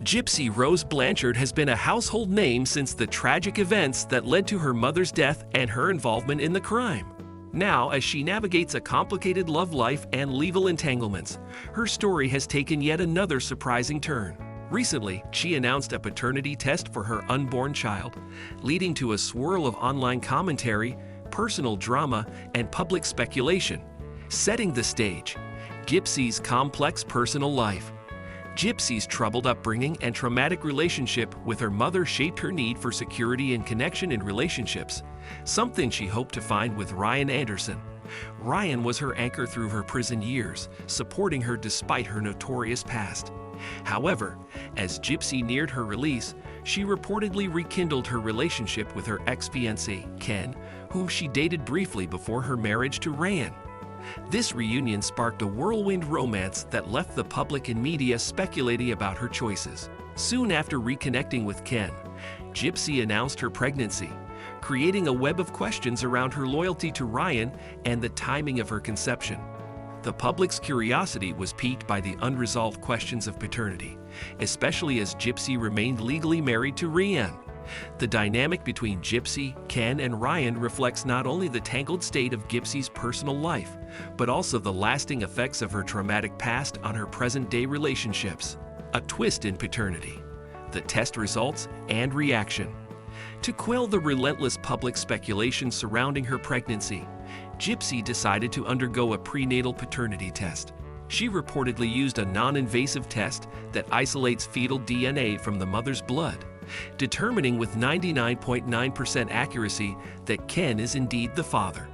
Gypsy Rose Blanchard has been a household name since the tragic events that led to her mother's death and her involvement in the crime. Now, as she navigates a complicated love life and legal entanglements, her story has taken yet another surprising turn. Recently, she announced a paternity test for her unborn child, leading to a swirl of online commentary, personal drama, and public speculation. Setting the stage, Gypsy's complex personal life. Gypsy's troubled upbringing and traumatic relationship with her mother shaped her need for security and connection in relationships, something she hoped to find with Ryan Anderson. Ryan was her anchor through her prison years, supporting her despite her notorious past. However, as Gypsy neared her release, she reportedly rekindled her relationship with her ex-fiancé, Ken, whom she dated briefly before her marriage to Ryan. This reunion sparked a whirlwind romance that left the public and media speculating about her choices. Soon after reconnecting with Ken, Gypsy announced her pregnancy, creating a web of questions around her loyalty to Ryan and the timing of her conception. The public's curiosity was piqued by the unresolved questions of paternity, especially as Gypsy remained legally married to Ryan. The dynamic between Gypsy, Ken, and Ryan reflects not only the tangled state of Gypsy's personal life, but also the lasting effects of her traumatic past on her present-day relationships. A twist in paternity, the test results, and reaction. To quell the relentless public speculation surrounding her pregnancy, Gypsy decided to undergo a prenatal paternity test. She reportedly used a non-invasive test that isolates fetal DNA from the mother's blood, determining with 99.9% accuracy that Ken is indeed the father.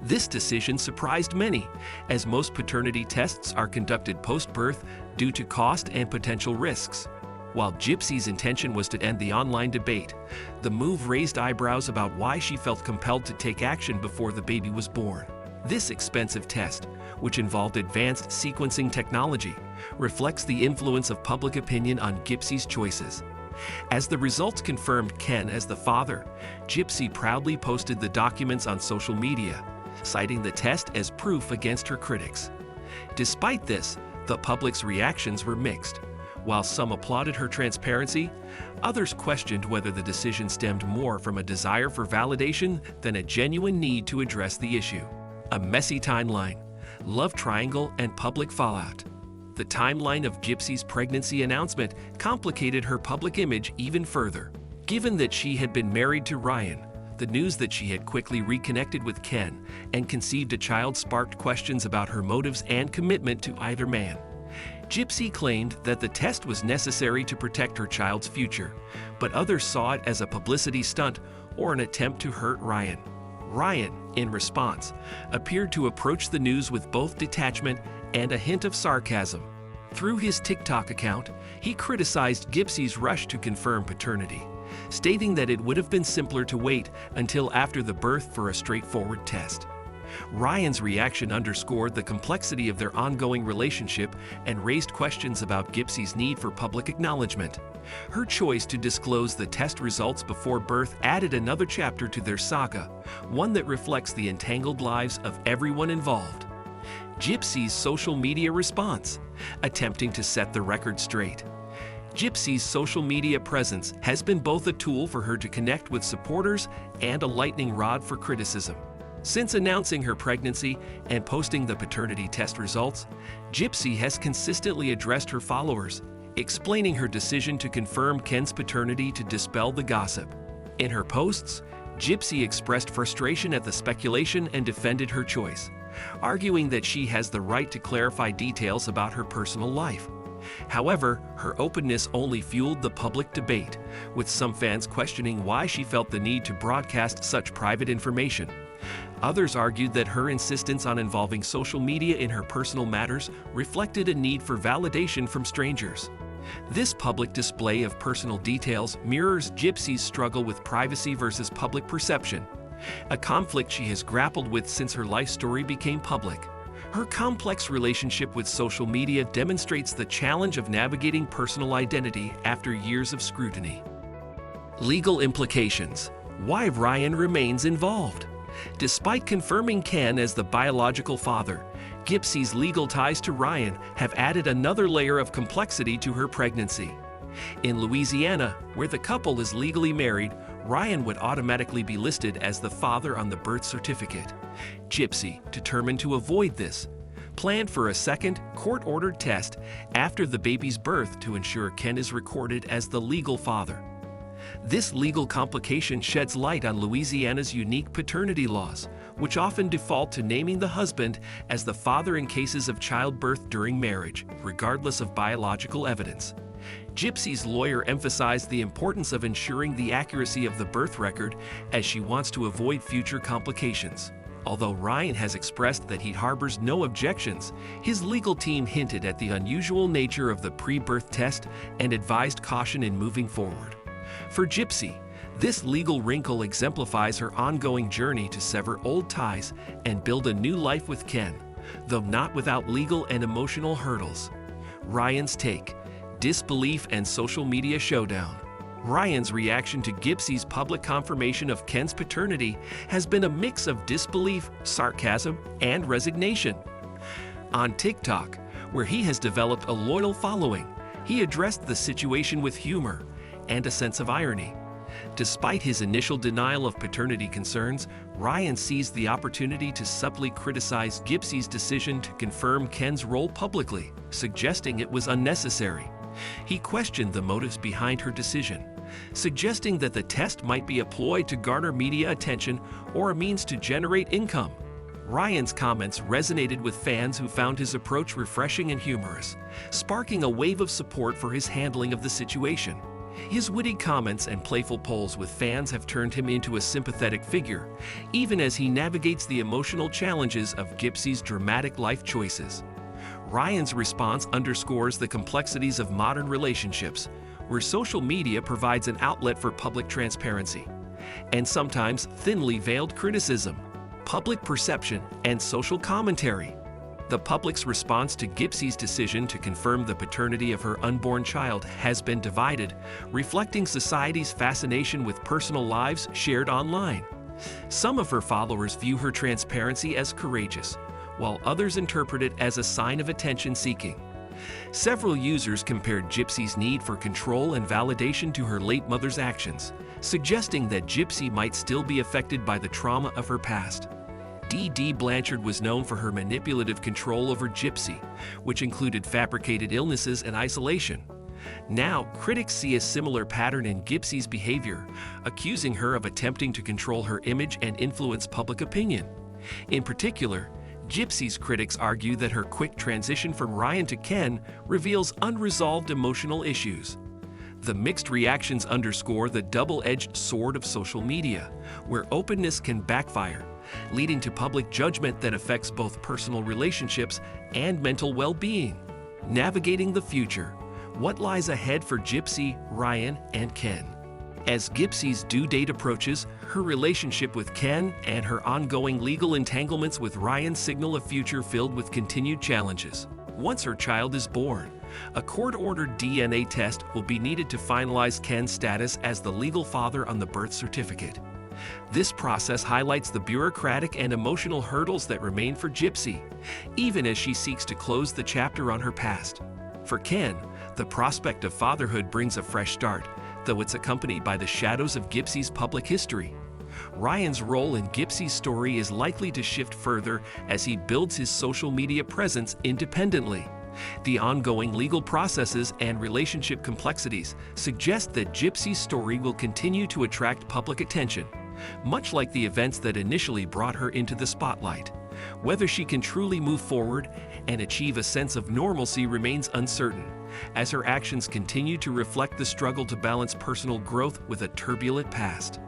This decision surprised many, as most paternity tests are conducted post-birth due to cost and potential risks. While Gypsy's intention was to end the online debate, the move raised eyebrows about why she felt compelled to take action before the baby was born. This expensive test, which involved advanced sequencing technology, reflects the influence of public opinion on Gypsy's choices. As the results confirmed Ken as the father, Gypsy proudly posted the documents on social media, citing the test as proof against her critics. Despite this, the public's reactions were mixed. While some applauded her transparency, others questioned whether the decision stemmed more from a desire for validation than a genuine need to address the issue. A messy timeline, love triangle, and public fallout. The timeline of Gypsy's pregnancy announcement complicated her public image even further. Given that she had been married to Ryan, the news that she had quickly reconnected with Ken and conceived a child sparked questions about her motives and commitment to either man. Gypsy claimed that the test was necessary to protect her child's future, but others saw it as a publicity stunt or an attempt to hurt Ryan. Ryan, in response, appeared to approach the news with both detachment and a hint of sarcasm. Through his TikTok account, he criticized Gypsy's rush to confirm paternity, stating that it would have been simpler to wait until after the birth for a straightforward test. Ryan's reaction underscored the complexity of their ongoing relationship and raised questions about Gypsy's need for public acknowledgement. Her choice to disclose the test results before birth added another chapter to their saga, one that reflects the entangled lives of everyone involved. Gypsy's social media response, attempting to set the record straight. Gypsy's social media presence has been both a tool for her to connect with supporters and a lightning rod for criticism. Since announcing her pregnancy and posting the paternity test results, Gypsy has consistently addressed her followers, explaining her decision to confirm Ken's paternity to dispel the gossip. In her posts, Gypsy expressed frustration at the speculation and defended her choice, arguing that she has the right to clarify details about her personal life. However, her openness only fueled the public debate, with some fans questioning why she felt the need to broadcast such private information. Others argued that her insistence on involving social media in her personal matters reflected a need for validation from strangers. This public display of personal details mirrors Gypsy's struggle with privacy versus public perception, a conflict she has grappled with since her life story became public. Her complex relationship with social media demonstrates the challenge of navigating personal identity after years of scrutiny. Legal implications. Why Ryan remains involved. Despite confirming Ken as the biological father, Gypsy's legal ties to Ryan have added another layer of complexity to her pregnancy. In Louisiana, where the couple is legally married, Ryan would automatically be listed as the father on the birth certificate. Gypsy, determined to avoid this, planned for a second, court-ordered test after the baby's birth to ensure Ken is recorded as the legal father. This legal complication sheds light on Louisiana's unique paternity laws, which often default to naming the husband as the father in cases of childbirth during marriage, regardless of biological evidence. Gypsy's lawyer emphasized the importance of ensuring the accuracy of the birth record as she wants to avoid future complications. Although Ryan has expressed that he harbors no objections, his legal team hinted at the unusual nature of the pre-birth test and advised caution in moving forward. For Gypsy, this legal wrinkle exemplifies her ongoing journey to sever old ties and build a new life with Ken, though not without legal and emotional hurdles. Ryan's take: disbelief and social media showdown. Ryan's reaction to Gypsy's public confirmation of Ken's paternity has been a mix of disbelief, sarcasm, and resignation. On TikTok, where he has developed a loyal following, he addressed the situation with humor and a sense of irony. Despite his initial denial of paternity concerns, Ryan seized the opportunity to subtly criticize Gypsy's decision to confirm Ken's role publicly, suggesting it was unnecessary. He questioned the motives behind her decision, suggesting that the test might be a ploy to garner media attention or a means to generate income. Ryan's comments resonated with fans who found his approach refreshing and humorous, sparking a wave of support for his handling of the situation. His witty comments and playful polls with fans have turned him into a sympathetic figure, even as he navigates the emotional challenges of Gypsy's dramatic life choices. Ryan's response underscores the complexities of modern relationships, where social media provides an outlet for public transparency, and sometimes thinly veiled criticism, public perception, and social commentary. The public's response to Gypsy's decision to confirm the paternity of her unborn child has been divided, reflecting society's fascination with personal lives shared online. Some of her followers view her transparency as courageous, while others interpret it as a sign of attention-seeking. Several users compared Gypsy's need for control and validation to her late mother's actions, suggesting that Gypsy might still be affected by the trauma of her past. D.D. Blanchard was known for her manipulative control over Gypsy, which included fabricated illnesses and isolation. Now, critics see a similar pattern in Gypsy's behavior, accusing her of attempting to control her image and influence public opinion. In particular, Gypsy's critics argue that her quick transition from Ryan to Ken reveals unresolved emotional issues. The mixed reactions underscore the double-edged sword of social media, where openness can backfire, leading to public judgment that affects both personal relationships and mental well-being. Navigating the future: what lies ahead for Gypsy, Ryan, and Ken? As Gypsy's due date approaches, her relationship with Ken and her ongoing legal entanglements with Ryan signal a future filled with continued challenges. Once her child is born, a court-ordered DNA test will be needed to finalize Ken's status as the legal father on the birth certificate. This process highlights the bureaucratic and emotional hurdles that remain for Gypsy, even as she seeks to close the chapter on her past. For Ken, the prospect of fatherhood brings a fresh start, though it's accompanied by the shadows of Gypsy's public history. Ryan's role in Gypsy's story is likely to shift further as he builds his social media presence independently. The ongoing legal processes and relationship complexities suggest that Gypsy's story will continue to attract public attention, much like the events that initially brought her into the spotlight. Whether she can truly move forward and achieve a sense of normalcy remains uncertain, as her actions continue to reflect the struggle to balance personal growth with a turbulent past.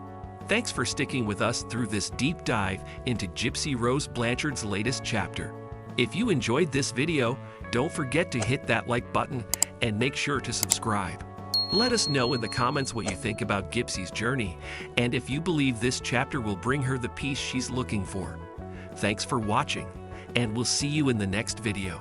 Thanks for sticking with us through this deep dive into Gypsy Rose Blanchard's latest chapter. If you enjoyed this video, don't forget to hit that like button and make sure to subscribe. Let us know in the comments what you think about Gypsy's journey and if you believe this chapter will bring her the peace she's looking for. Thanks for watching, and we'll see you in the next video.